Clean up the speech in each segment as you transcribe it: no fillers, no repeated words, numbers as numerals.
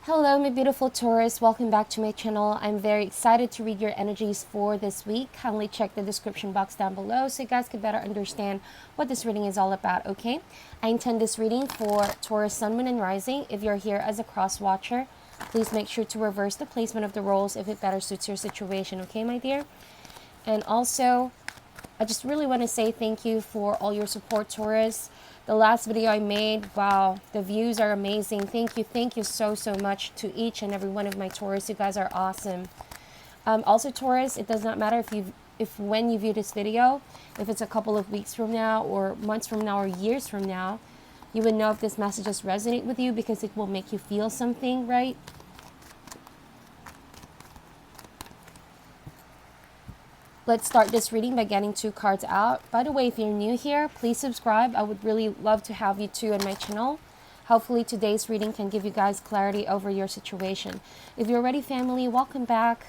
Hello, my beautiful Taurus. Welcome back to my channel. I'm very excited to read your energies for this week. Kindly check the description box down below so you guys can better understand what this reading is all about, okay? I intend this reading for Taurus, Sun, Moon, and Rising. If you're here as a cross watcher, please make sure to reverse the placement of the roles if it better suits your situation, okay, my dear? And also, I just really want to say thank you for all your support, Taurus. The last video I made, wow, the views are amazing. Thank you so much to each and every one of my Taurus. You guys are awesome. Also, Taurus, it does not matter if when you view this video, if it's a couple of weeks from now or months from now or years from now, you would know if this messages resonate with you because it will make you feel something, right? Let's start this reading by getting 2 cards out. By the way, if you're new here, please subscribe. I would really love to have you too on my channel. Hopefully today's reading can give you guys clarity over your situation. If you're already family, welcome back.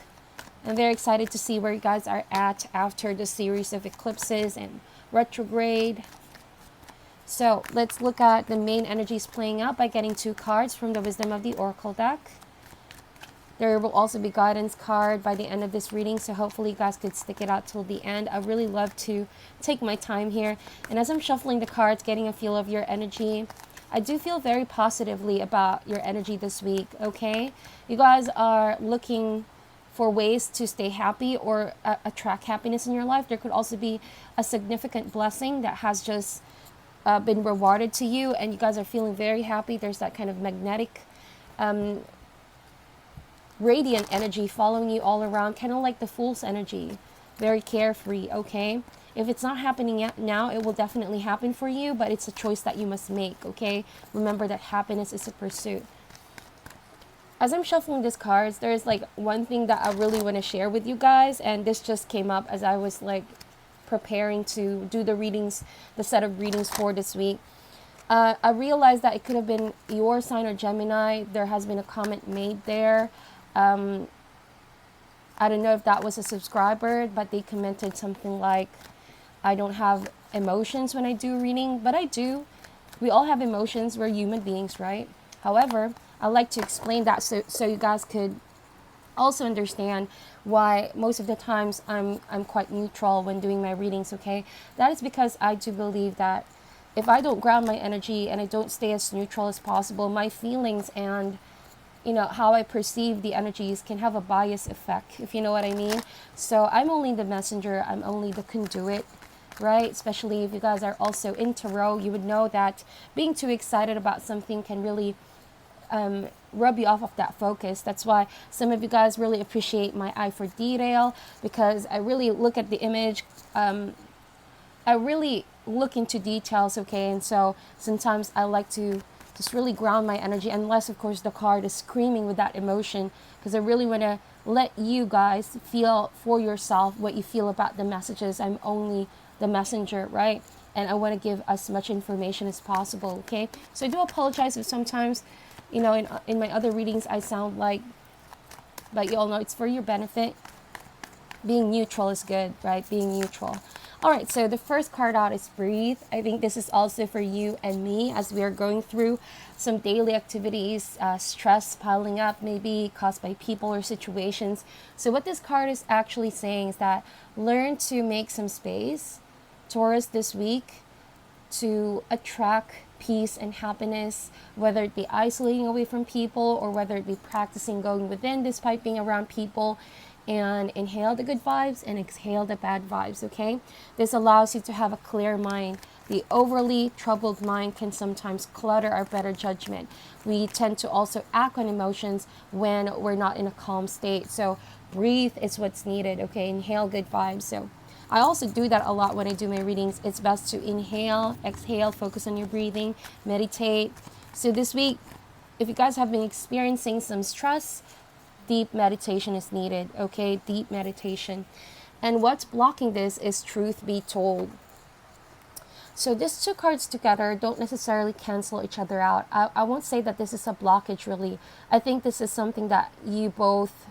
I'm very excited to see where you guys are at after the series of eclipses and retrograde. So let's look at the main energies playing out by getting 2 cards from the Wisdom of the Oracle deck. There will also be guidance card by the end of this reading, so hopefully you guys could stick it out till the end. I really love to take my time here. And as I'm shuffling the cards, getting a feel of your energy, I do feel very positively about your energy this week, okay? You guys are looking for ways to stay happy or attract happiness in your life. There could also be a significant blessing that has just been rewarded to you, and you guys are feeling very happy. There's that kind of magnetic radiant energy following you all around, kind of like the Fool's energy, very carefree, okay? If it's not happening yet now, it will definitely happen for you, but it's a choice that you must make, okay? Remember that happiness is a pursuit. As I'm shuffling these cards, there's like one thing that I really want to share with you guys, and this just came up as I was like preparing to do the readings, the set of readings for this week. I realized that it could have been your sign or Gemini. There has been a comment made there. I don't know if that was a subscriber, but they commented something like, I don't have emotions when I do reading, but I do. We all have emotions. We're human beings, right? However, I like to explain that so you guys could also understand why most of the times I'm quite neutral when doing my readings, okay? That is because I do believe that if I don't ground my energy and I don't stay as neutral as possible, my feelings and how I perceive the energies can have a bias effect, if you know what I mean. So I'm only the messenger, I'm only the conduit, right? Especially if you guys are also in tarot, you would know that being too excited about something can really rub you off of that focus. That's why some of you guys really appreciate my eye for detail, because I really look at the image. I really look into details, okay? And so sometimes I like to just really ground my energy, unless of course the card is screaming with that emotion, because I really want to let you guys feel for yourself what you feel about the messages. I'm only the messenger, right? And I want to give as much information as possible, okay? So I do apologize if sometimes, in my other readings I sound like, but you all know it's for your benefit. Being neutral is good, right? Being neutral. All right, so the first card out is Breathe. I think this is also for you and me as we are going through some daily activities, stress piling up, maybe caused by people or situations. So what this card is actually saying is that learn to make some space, Taurus, this week to attract peace and happiness, whether it be isolating away from people or whether it be practicing going within despite being around people. And inhale the good vibes and exhale the bad vibes, okay? This allows you to have a clear mind. The overly troubled mind can sometimes clutter our better judgment. We tend to also act on emotions when we're not in a calm state. So breathe is what's needed, okay? Inhale good vibes. So I also do that a lot when I do my readings. It's best to inhale, exhale, focus on your breathing, meditate. So this week, if you guys have been experiencing some stress, deep meditation is needed, okay? Deep meditation. And what's blocking this is truth be told. So these 2 cards together don't necessarily cancel each other out. I won't say that this is a blockage, really. I think this is something that you both,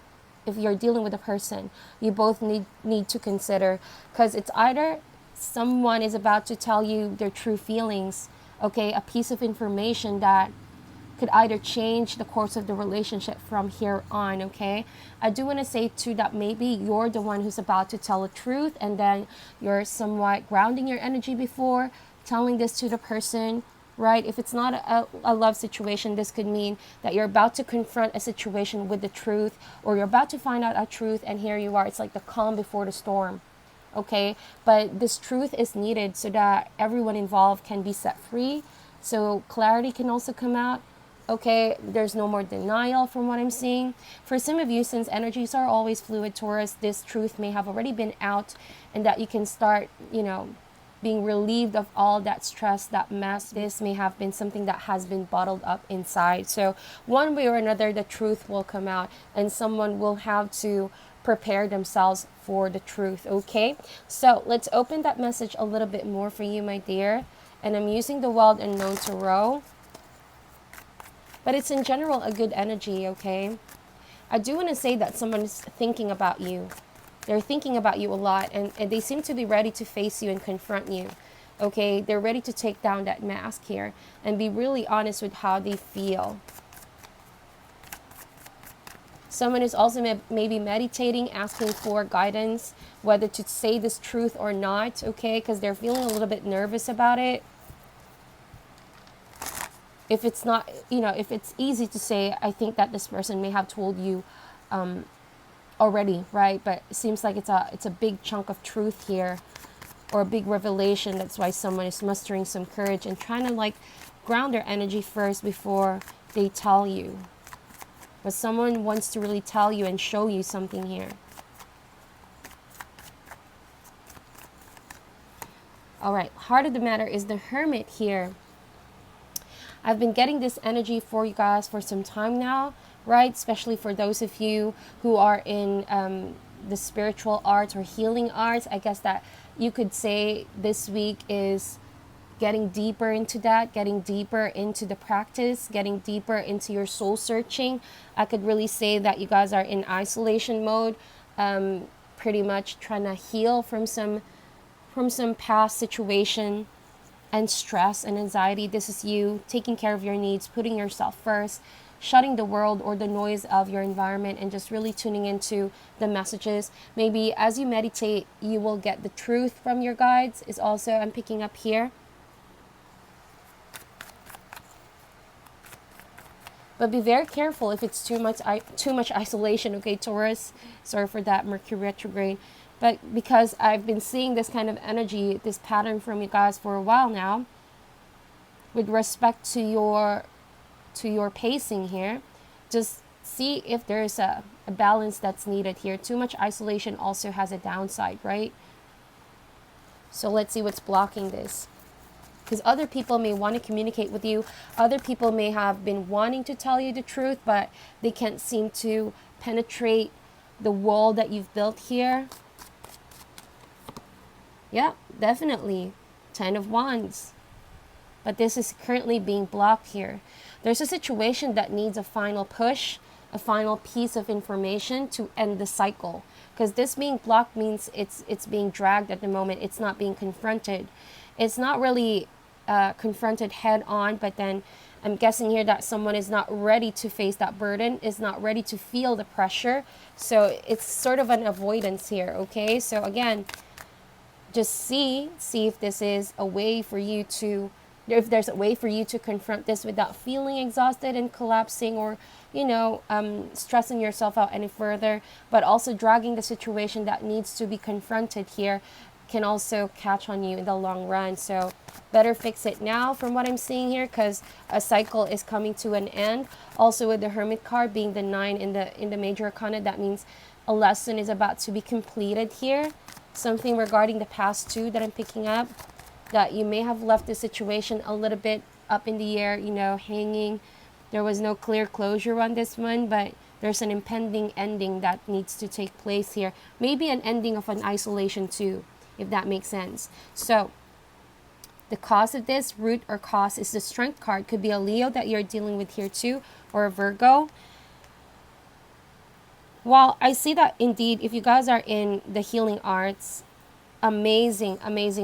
if you're dealing with a person, you both need to consider, because it's either someone is about to tell you their true feelings, okay? A piece of information that could either change the course of the relationship from here on, okay? I do want to say too that maybe you're the one who's about to tell the truth, and then you're somewhat grounding your energy before telling this to the person, right? If it's not a love situation, this could mean that you're about to confront a situation with the truth, or you're about to find out a truth, and here you are. It's like the calm before the storm, okay? But this truth is needed so that everyone involved can be set free, so clarity can also come out, okay? There's no more denial from what I'm seeing. For some of you, since energies are always fluid, Taurus, this truth may have already been out, and that you can start, being relieved of all that stress, that mess. This may have been something that has been bottled up inside. So one way or another, the truth will come out, and someone will have to prepare themselves for the truth, okay? So let's open that message a little bit more for you, my dear. And I'm using the Wild Unknown Tarot. But it's in general a good energy, okay? I do want to say that someone is thinking about you. They're thinking about you a lot, and they seem to be ready to face you and confront you, okay? They're ready to take down that mask here and be really honest with how they feel. Someone is also maybe meditating, asking for guidance, whether to say this truth or not, okay? Because they're feeling a little bit nervous about it. If it's not, if it's easy to say, I think that this person may have told you already, right? But it seems like it's a big chunk of truth here, or a big revelation. That's why someone is mustering some courage and trying to like ground their energy first before they tell you. But someone wants to really tell you and show you something here. All right, heart of the matter is the Hermit here. I've been getting this energy for you guys for some time now, right? Especially for those of you who are in the spiritual arts or healing arts. I guess that you could say this week is getting deeper into that, getting deeper into the practice, getting deeper into your soul searching. I could really say that you guys are in isolation mode, pretty much trying to heal from some past situation and stress and anxiety. This is you taking care of your needs, putting yourself first, shutting the world or the noise of your environment, and just really tuning into the messages. Maybe as you meditate, you will get the truth from your guides, is also I'm picking up here. But be very careful if it's too much isolation, okay, Taurus? Sorry for that, Mercury retrograde. But because I've been seeing this kind of energy, this pattern from you guys for a while now, with respect to your pacing here, just see if there's a balance that's needed here. Too much isolation also has a downside, right? So let's see what's blocking this. Because other people may want to communicate with you. Other people may have been wanting to tell you the truth, but they can't seem to penetrate the wall that you've built here. Yeah, definitely. 10 of Wands. But this is currently being blocked here. There's a situation that needs a final push, a final piece of information to end the cycle. Because this being blocked means it's being dragged at the moment. It's not being confronted. It's not really confronted head on, but then I'm guessing here that someone is not ready to face that burden, is not ready to feel the pressure. So it's sort of an avoidance here, okay? So again, just see if this is a way for you to, if there's a way for you to confront this without feeling exhausted and collapsing, or, stressing yourself out any further, but also dragging the situation that needs to be confronted here can also catch on you in the long run. So better fix it now from what I'm seeing here, because a cycle is coming to an end. Also with the Hermit card being the 9 in the major arcana, that means a lesson is about to be completed here. Something regarding the past too that I'm picking up, that you may have left the situation a little bit up in the air, hanging. There was no clear closure on this one, but there's an impending ending that needs to take place here. Maybe an ending of an isolation too, if that makes sense. So the cause of this, root or cause, is the Strength card. Could be a Leo that you're dealing with here too, or a Virgo. Well, I see that indeed, if you guys are in the healing arts, amazing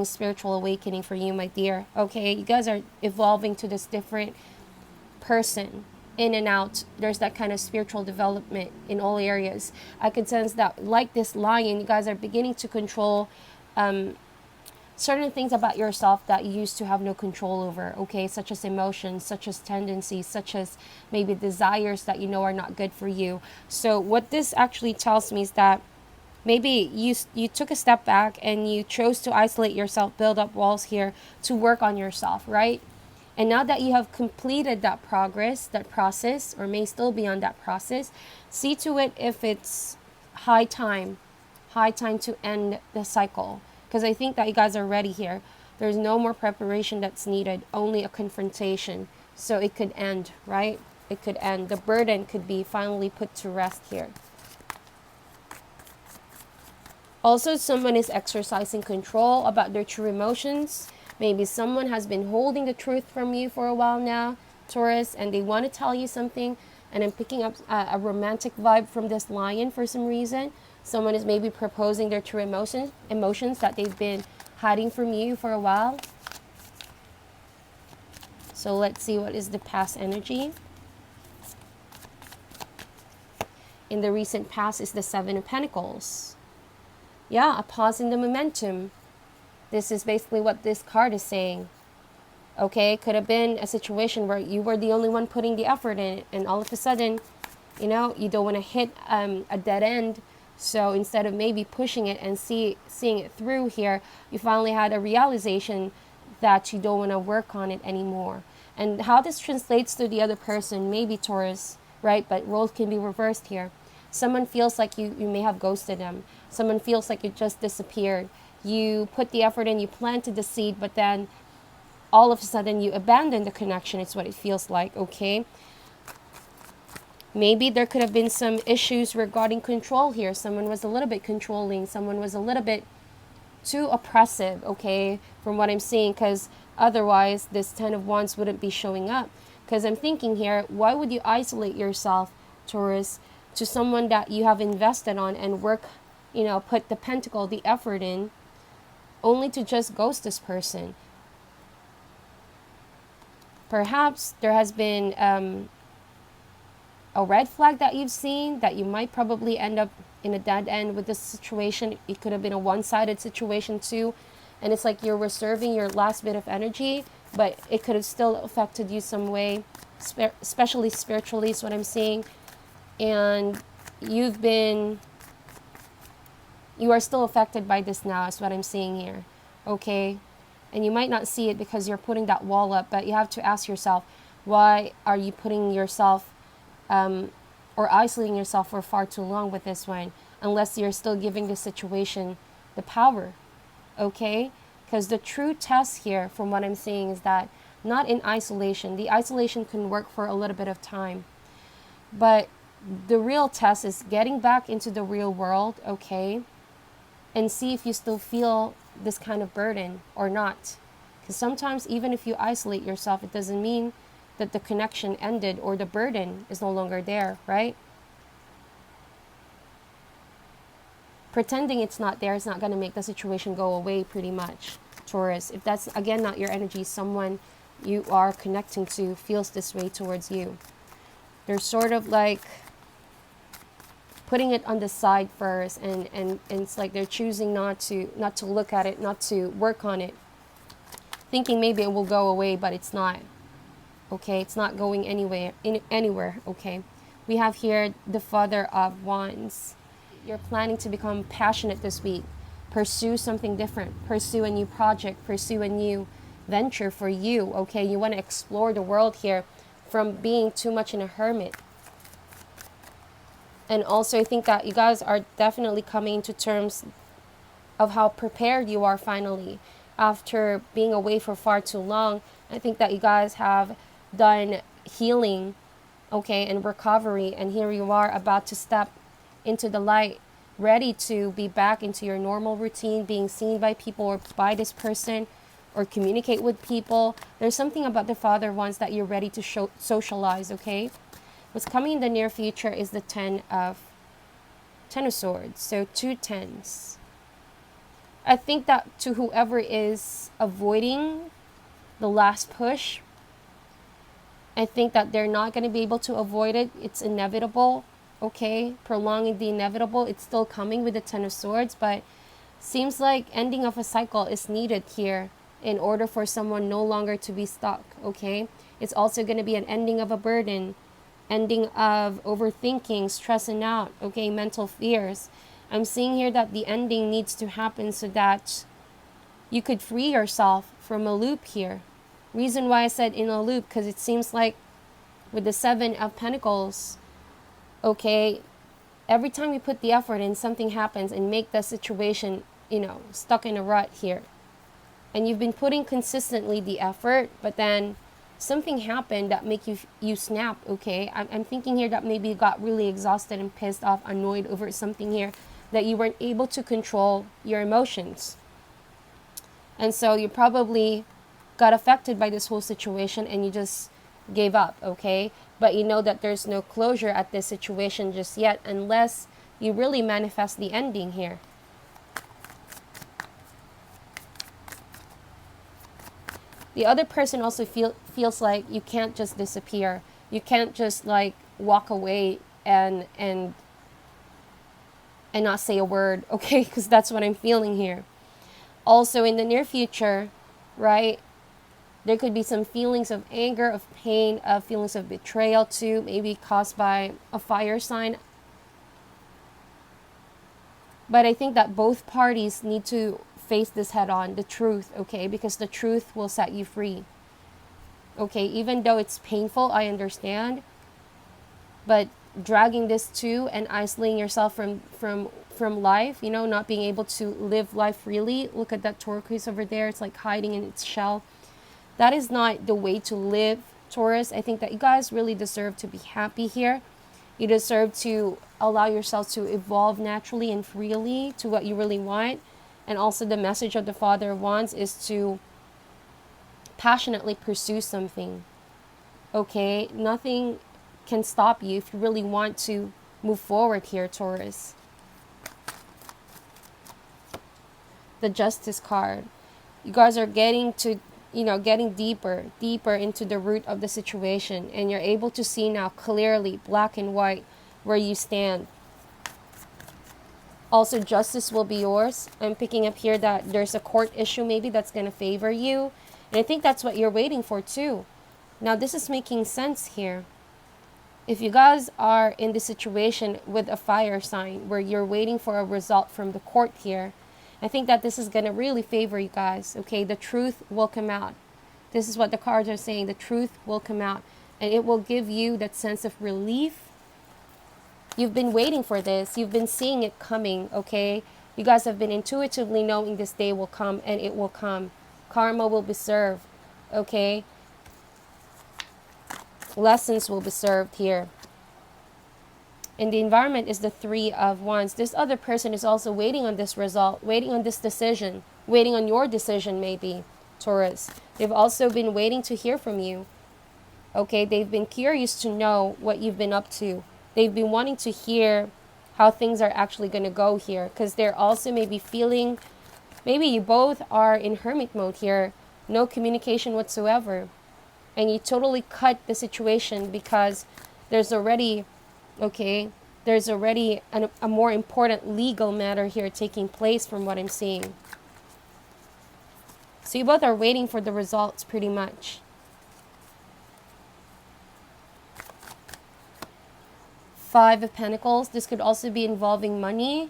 spiritual awakening for you, my dear. Okay, you guys are evolving to this different person in and out. There's that kind of spiritual development in all areas. I could sense that, like this lion, you guys are beginning to control certain things about yourself that you used to have no control over, okay, such as emotions, such as tendencies, such as maybe desires that you know are not good for you. So what this actually tells me is that maybe you took a step back and you chose to isolate yourself, build up walls here to work on yourself, right? And now that you have completed that progress, that process, or may still be on that process, see to it if it's high time to end the cycle. Because I think that you guys are ready here. There's no more preparation that's needed, only a confrontation. So it could end, right? It could end. The burden could be finally put to rest here. Also, someone is exercising control about their true emotions. Maybe someone has been holding the truth from you for a while now, Taurus, and they want to tell you something. And I'm picking up a romantic vibe from this lion for some reason. Someone is maybe proposing their true emotions that they've been hiding from you for a while. So let's see what is the past energy. In the recent past is the Seven of Pentacles. Yeah, a pause in the momentum. This is basically what this card is saying. Okay, could have been a situation where you were the only one putting the effort in it, and all of a sudden, you know, you don't want to hit a dead end. So instead of maybe pushing it and seeing it through here, you finally had a realization that you don't want to work on it anymore. And how this translates to the other person, maybe Taurus, right? But roles can be reversed here. Someone feels like you may have ghosted them. Someone feels like you just disappeared. You put the effort in, you planted the seed, but then all of a sudden you abandon the connection. It's what it feels like, okay? Maybe there could have been some issues regarding control here. Someone was a little bit controlling. Someone was a little bit too oppressive, okay, from what I'm seeing, because otherwise this Ten of Wands wouldn't be showing up. Because I'm thinking here, why would you isolate yourself, Taurus, to someone that you have invested on and work, you know, put the pentacle, the effort in, only to just ghost this person? Perhaps there has been a red flag that you've seen that you might probably end up in a dead end with this situation. It could have been a one-sided situation too, and it's like you're reserving your last bit of energy, but it could have still affected you some way, especially spiritually is what I'm seeing. And you are still affected by this now is what I'm seeing here, okay? And you might not see it because you're putting that wall up, but you have to ask yourself, why are you putting yourself or isolating yourself for far too long with this one, unless you're still giving the situation the power, okay? Because the true test here, from what I'm seeing, is that not in isolation. The isolation can work for a little bit of time, but the real test is getting back into the real world, okay? And see if you still feel this kind of burden or not. Because sometimes even if you isolate yourself, it doesn't mean that the connection ended or the burden is no longer there, right? Pretending it's not there is not going to make the situation go away pretty much, Taurus. If that's, again, not your energy, someone you are connecting to feels this way towards you. They're sort of like putting it on the side first, and it's like they're choosing not to look at it, not to work on it, thinking maybe it will go away, but it's not. Okay, it's not going anywhere, okay? We have here the Father of Wands. You're planning to become passionate this week. Pursue something different. Pursue a new project. Pursue a new venture for you, okay? You want to explore the world here from being too much in a hermit. And also, I think that you guys are definitely coming to terms of how prepared you are finally after being away for far too long. I think that you guys have done healing, okay, and recovery, and here you are about to step into the light, ready to be back into your normal routine, being seen by people or by this person, or communicate with people. There's something about the Father wants that you're ready to socialize, okay? What's coming in the near future is the Ten of Swords, so 2 tens. I think that to whoever is avoiding the last push, I think that they're not going to be able to avoid it. It's inevitable, okay? Prolonging the inevitable. It's still coming with the Ten of Swords, but seems like ending of a cycle is needed here in order for someone no longer to be stuck, okay? It's also going to be an ending of a burden, ending of overthinking, stressing out, okay? Mental fears. I'm seeing here that the ending needs to happen so that you could free yourself from a loop here. Reason why I said in a loop, because it seems like with the Seven of Pentacles, okay, every time you put the effort in, something happens and make the situation, stuck in a rut here. And you've been putting consistently the effort, but then something happened that make you snap, okay? I'm thinking here that maybe you got really exhausted and pissed off, annoyed over something here, that you weren't able to control your emotions. And so you probably got affected by this whole situation and you just gave up, okay? But you know that there's no closure at this situation just yet unless you really manifest the ending here. The other person also feels like you can't just disappear. You can't just like walk away and not say a word, okay? Because that's what I'm feeling here. Also in the near future, right? There could be some feelings of anger, of pain, of feelings of betrayal too, maybe caused by a fire sign. But I think that both parties need to face this head on, the truth, okay? Because the truth will set you free. Okay, even though it's painful, I understand. But dragging this too and isolating yourself from life, not being able to live life freely. Look at that turquoise over there. It's like hiding in its shell. That is not the way to live, Taurus. I think that you guys really deserve to be happy here. You deserve to allow yourself to evolve naturally and freely to what you really want. And also the message of the Father of Wands is to passionately pursue something. Okay? Nothing can stop you if you really want to move forward here, Taurus. The Justice card. You guys are getting deeper into the root of the situation, and you're able to see now clearly, black and white, where you stand. Also, justice will be yours. I'm picking up here that there's a court issue maybe that's going to favor you, and I think that's what you're waiting for too. Now, this is making sense here. If you guys are in the situation with a fire sign where you're waiting for a result from the court here, I think that this is going to really favor you guys, okay? The truth will come out. This is what the cards are saying. The truth will come out, and it will give you that sense of relief. You've been waiting for this. You've been seeing it coming, okay? You guys have been intuitively knowing this day will come, and it will come. Karma will be served, okay? Lessons will be served here. And the environment is the Three of Wands. This other person is also waiting on this result, waiting on this decision, waiting on your decision maybe, Taurus. They've also been waiting to hear from you. Okay, they've been curious to know what you've been up to. They've been wanting to hear how things are actually going to go here, because they're also maybe feeling, maybe you both are in hermit mode here, no communication whatsoever. And you totally cut the situation because there's already a more important legal matter here taking place from what I'm seeing. So you both are waiting for the results pretty much. Five of Pentacles. This could also be involving money.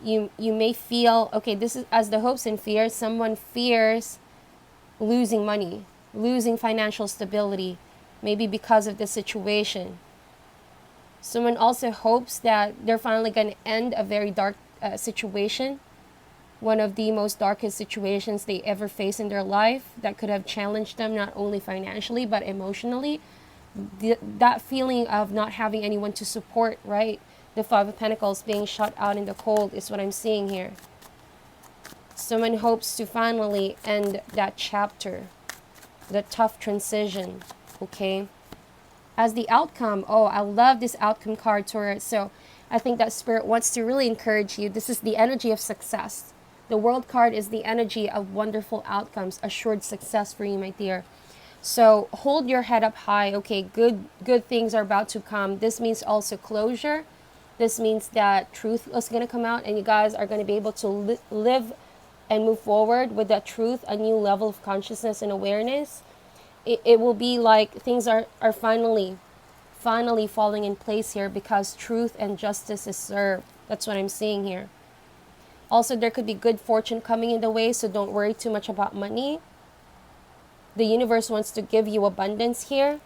You may feel, okay, this is as the hopes and fears. Someone fears losing money, losing financial stability, maybe because of the situation. Someone also hopes that they're finally going to end a very dark situation, one of the most darkest situations they ever face in their life that could have challenged them not only financially but emotionally. That feeling of not having anyone to support, right? The Five of Pentacles being shut out in the cold is what I'm seeing here. Someone hopes to finally end that chapter, the tough transition, okay? As the outcome, oh, I love this outcome card, Taurus. So I think that Spirit wants to really encourage you. This is the energy of success. The World card is the energy of wonderful outcomes, assured success for you, my dear. So hold your head up high. Okay, good things are about to come. This means also closure. This means that truth is going to come out, and you guys are going to be able to live and move forward with that truth, a new level of consciousness and awareness. It will be like things are finally falling in place here because truth and justice is served. That's what I'm seeing here. Also, there could be good fortune coming in the way, so don't worry too much about money. The universe wants to give you abundance here,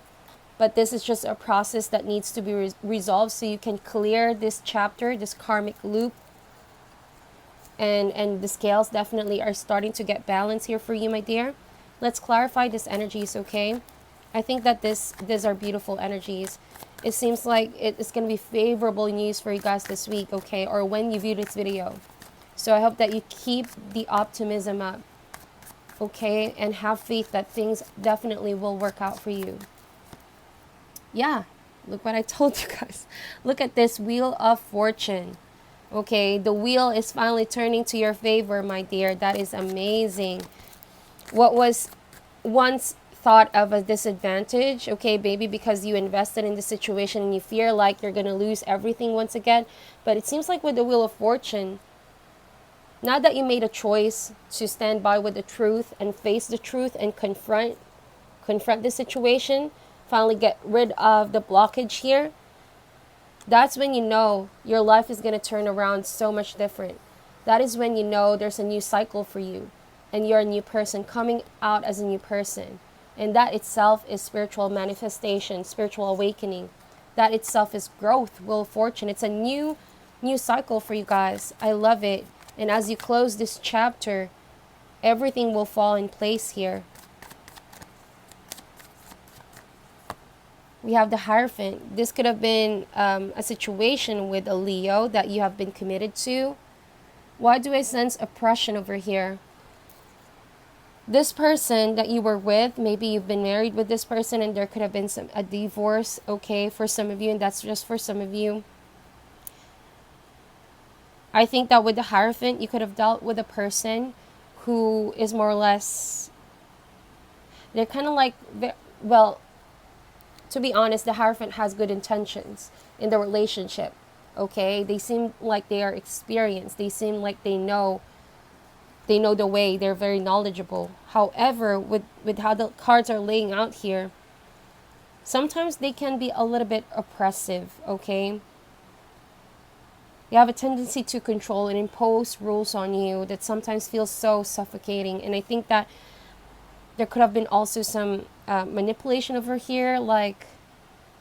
but this is just a process that needs to be resolved so you can clear this chapter, this karmic loop. And the scales definitely are starting to get balanced here for you, my dear. Let's clarify this energies, okay? I think that these are beautiful energies. It seems like it's going to be favorable news for you guys this week, okay? Or when you view this video. So I hope that you keep the optimism up, okay? And have faith that things definitely will work out for you. Yeah, look what I told you guys. Look at this Wheel of Fortune. Okay, the wheel is finally turning to your favor, my dear. That is amazing. What was once thought of a disadvantage, okay, baby, because you invested in the situation and you fear like you're going to lose everything once again. But it seems like with the Wheel of Fortune, now that you made a choice to stand by with the truth and face the truth and confront the situation, finally get rid of the blockage here, that's when you know your life is going to turn around so much different. That is when you know there's a new cycle for you and you're a new person coming out as a new person. And that itself is spiritual manifestation, spiritual awakening. That itself is growth, Wheel of Fortune. It's a new cycle for you guys. I love it. And as you close this chapter, everything will fall in place here. We have the Hierophant. This could have been a situation with a Leo that you have been committed to. Why do I sense oppression over here? This person that you were with, maybe you've been married with this person and there could have been a divorce, okay, for some of you, and that's just for some of you. I think that with the Hierophant, you could have dealt with a person who is more or less, they're kind of like, well, to be honest, the Hierophant has good intentions in the relationship, okay? They seem like they are experienced. They seem like they know the way. They're very knowledgeable. However, with how the cards are laying out here, sometimes they can be a little bit oppressive, okay? They have a tendency to control and impose rules on you that sometimes feels so suffocating. And I think that there could have been also some manipulation over here, like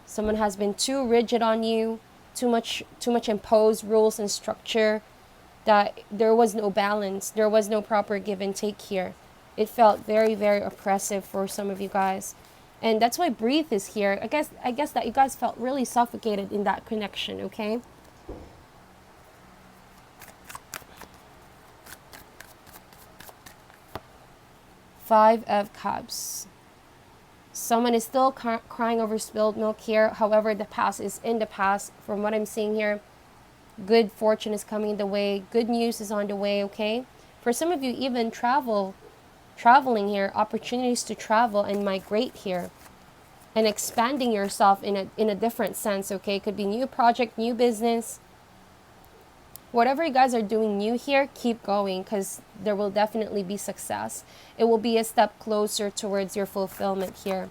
someone has been too rigid on you, too much imposed rules and structure, that there was no balance, there was no proper give and take here. It felt very, very oppressive for some of you guys. And that's why breathe is here. I guess that you guys felt really suffocated in that connection, okay? Five of Cups. Someone is still crying over spilled milk here. However, the past is in the past. From what I'm seeing here, good fortune is coming the way. Good news is on the way, okay? For some of you, even traveling here, opportunities to travel and migrate here. And expanding yourself in a different sense, okay? It could be new project, new business. Whatever you guys are doing new here, keep going, because there will definitely be success. It will be a step closer towards your fulfillment here.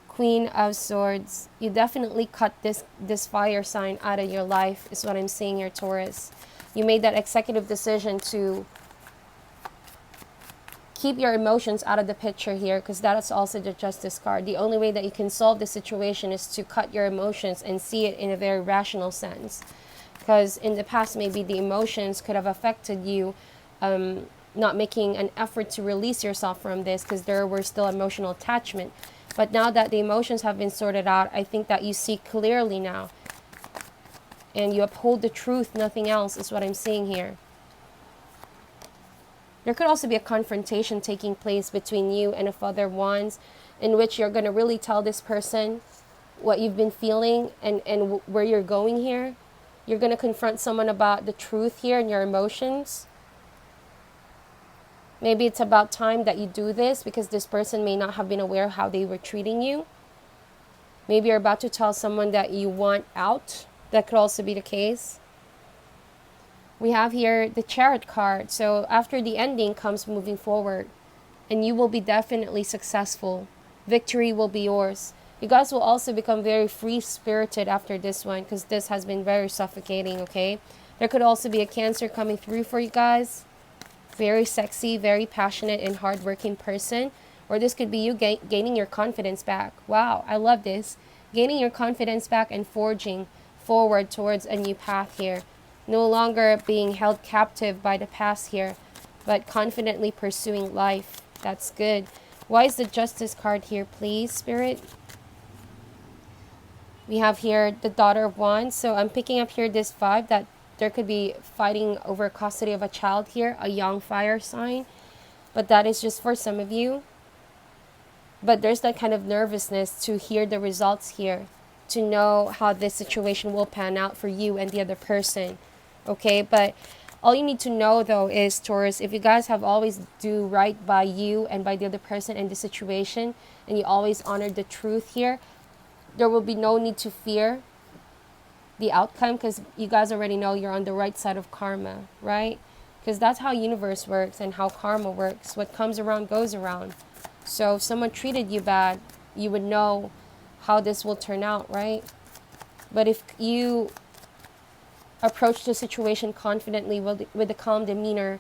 Queen of Swords. You definitely cut this fire sign out of your life, is what I'm seeing here, Taurus. You made that executive decision to keep your emotions out of the picture here, because that is also the Justice card. The only way that you can solve the situation is to cut your emotions and see it in a very rational sense. Because in the past, maybe the emotions could have affected you, not making an effort to release yourself from this because there were still emotional attachment. But now that the emotions have been sorted out, I think that you see clearly now. And you uphold the truth, nothing else, is what I'm seeing here. There could also be a confrontation taking place between you and a Father of Wands, in which you're going to really tell this person what you've been feeling and where you're going here. You're going to confront someone about the truth here and your emotions. Maybe it's about time that you do this because this person may not have been aware of how they were treating you. Maybe you're about to tell someone that you want out. That could also be the case. We have here the Chariot card. So after the ending comes moving forward. And you will be definitely successful. Victory will be yours. You guys will also become very free-spirited after this one because this has been very suffocating, okay? There could also be a Cancer coming through for you guys. Very sexy, very passionate and hardworking person. Or this could be you gaining your confidence back. Wow, I love this. Gaining your confidence back and forging forward towards a new path here. No longer being held captive by the past here, but confidently pursuing life. That's good. Why is the Justice card here, please, Spirit? We have here the Daughter of Wands. So I'm picking up here this vibe that there could be fighting over custody of a child here, a young fire sign. But that is just for some of you. But there's that kind of nervousness to hear the results here, to know how this situation will pan out for you and the other person. Okay, but all you need to know though is, Taurus, if you guys have always do right by you and by the other person in the situation, and you always honor the truth here, there will be no need to fear the outcome because you guys already know you're on the right side of karma, right? Because that's how universe works and how karma works. What comes around goes around. So if someone treated you bad, you would know how this will turn out, right? But if you approach the situation confidently with a calm demeanor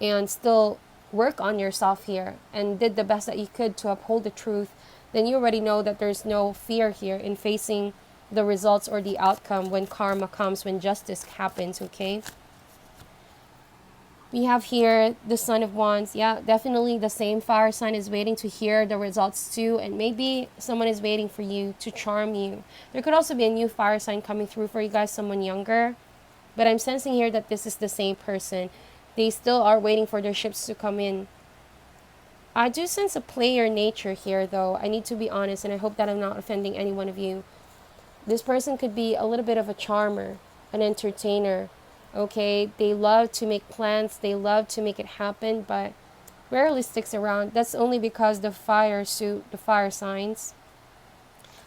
and still work on yourself here and did the best that you could to uphold the truth, then you already know that there's no fear here in facing the results or the outcome when karma comes, when justice happens, okay? We have here the Son of Wands. Yeah, definitely the same fire sign is waiting to hear the results too. And maybe someone is waiting for you to charm you. There could also be a new fire sign coming through for you guys, someone younger. But I'm sensing here that this is the same person. They still are waiting for their ships to come in. I do sense a player nature here though. I need to be honest, and I hope that I'm not offending any one of you. This person could be a little bit of a charmer, an entertainer. Okay, they love to make plans, they love to make it happen, but rarely sticks around. That's only because the fire signs,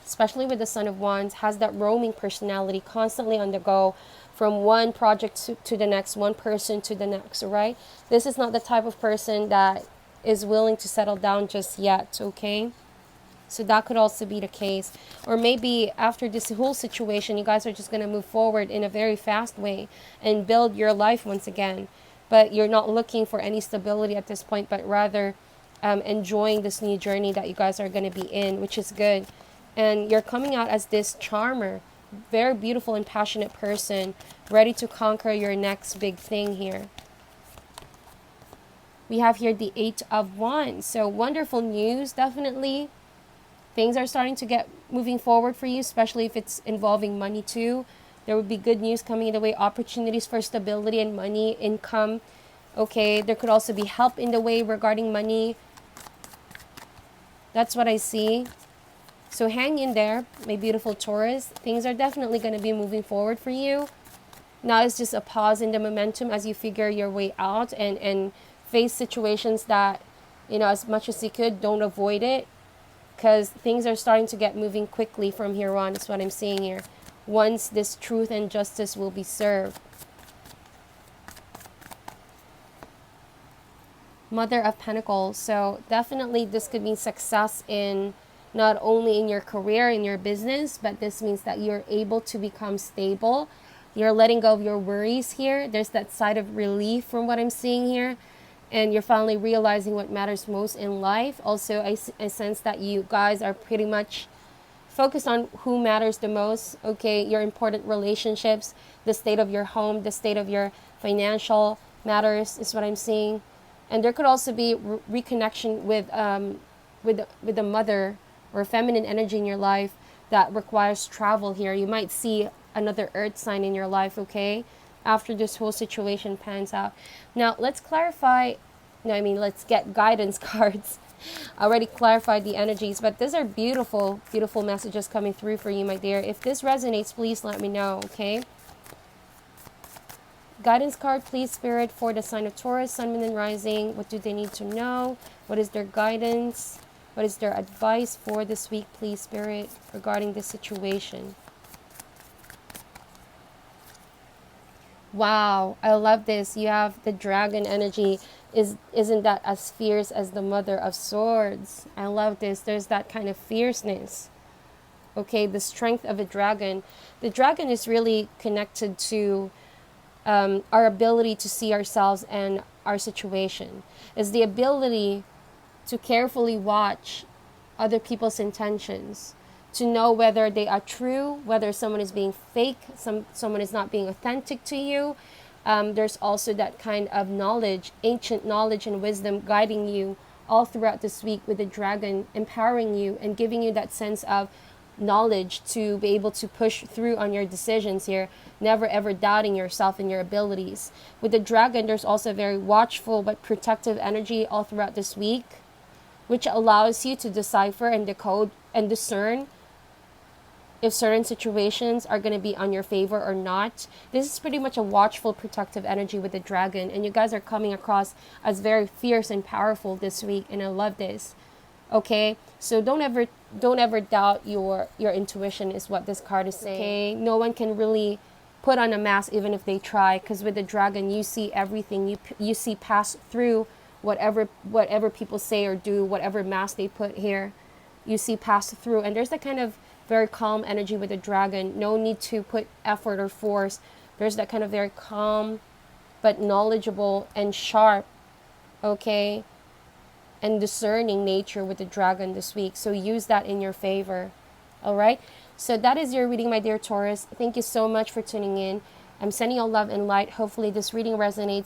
especially with the Son of Wands, has that roaming personality, constantly on the go, from one project to the next, one person to the next, right? This is not the type of person that is willing to settle down just yet, okay? So that could also be the case. Or maybe after this whole situation, you guys are just going to move forward in a very fast way and build your life once again. But you're not looking for any stability at this point, but rather enjoying this new journey that you guys are going to be in, which is good. And you're coming out as this charmer, very beautiful and passionate person, ready to conquer your next big thing here. We have here the Eight of Wands. So wonderful news, definitely. Things are starting to get moving forward for you, especially if it's involving money too. There would be good news coming in the way, opportunities for stability and money, income. Okay, there could also be help in the way regarding money. That's what I see. So hang in there, my beautiful Taurus. Things are definitely going to be moving forward for you. Now it's just a pause in the momentum as you figure your way out and face situations that, you know, as much as you could, don't avoid it. Because things are starting to get moving quickly from here on, is what I'm seeing here. Once this truth and justice will be served. Mother of Pentacles. So definitely this could mean success in not only in your career, in your business, but this means that you're able to become stable. You're letting go of your worries here. There's that side of relief from what I'm seeing here. And you're finally realizing what matters most in life. Also, I sense that you guys are pretty much focused on who matters the most. Okay, your important relationships, the state of your home, the state of your financial matters is what I'm seeing. And there could also be reconnection with the mother or feminine energy in your life that requires travel here. You might see another earth sign in your life, okay? After this whole situation pans out. Now, let's clarify, let's get guidance cards. I already clarified the energies, but these are beautiful, beautiful messages coming through for you, my dear. If this resonates, please let me know, okay? Guidance card, please, Spirit, for the sign of Taurus, Sun, Moon, and Rising. What do they need to know? What is their guidance? What is their advice for this week, please, Spirit, regarding this situation? Wow, I love this. You have the dragon energy. Isn't that as fierce as the Mother of Swords? I love this. There's that kind of fierceness. Okay, the strength of a dragon. The dragon is really connected to our ability to see ourselves and our situation. Is the ability to carefully watch other people's intentions, to know whether they are true, whether someone is being fake, someone is not being authentic to you. There's also that kind of knowledge, ancient knowledge and wisdom guiding you all throughout this week, with the dragon empowering you and giving you that sense of knowledge to be able to push through on your decisions here, never ever doubting yourself and your abilities. With the dragon, there's also a very watchful but protective energy all throughout this week, which allows you to decipher and decode and discern if certain situations are going to be on your favor or not. This is pretty much a watchful, protective energy with the dragon, and you guys are coming across as very fierce and powerful this week, and I love this. Okay, so don't ever doubt your intuition, is what this card is saying. Okay, no one can really put on a mask even if they try, because with the dragon you see everything. You see past through whatever people say or do, whatever mask they put here. You see past through, and there's that kind of very calm energy with the dragon. No need to put effort or force. There's that kind of very calm but knowledgeable and sharp, okay, and discerning nature with the dragon this week. So use that in your favor. All right, so that is your reading, my dear Taurus. Thank you so much for tuning in. I'm sending you all love and light. Hopefully this reading resonates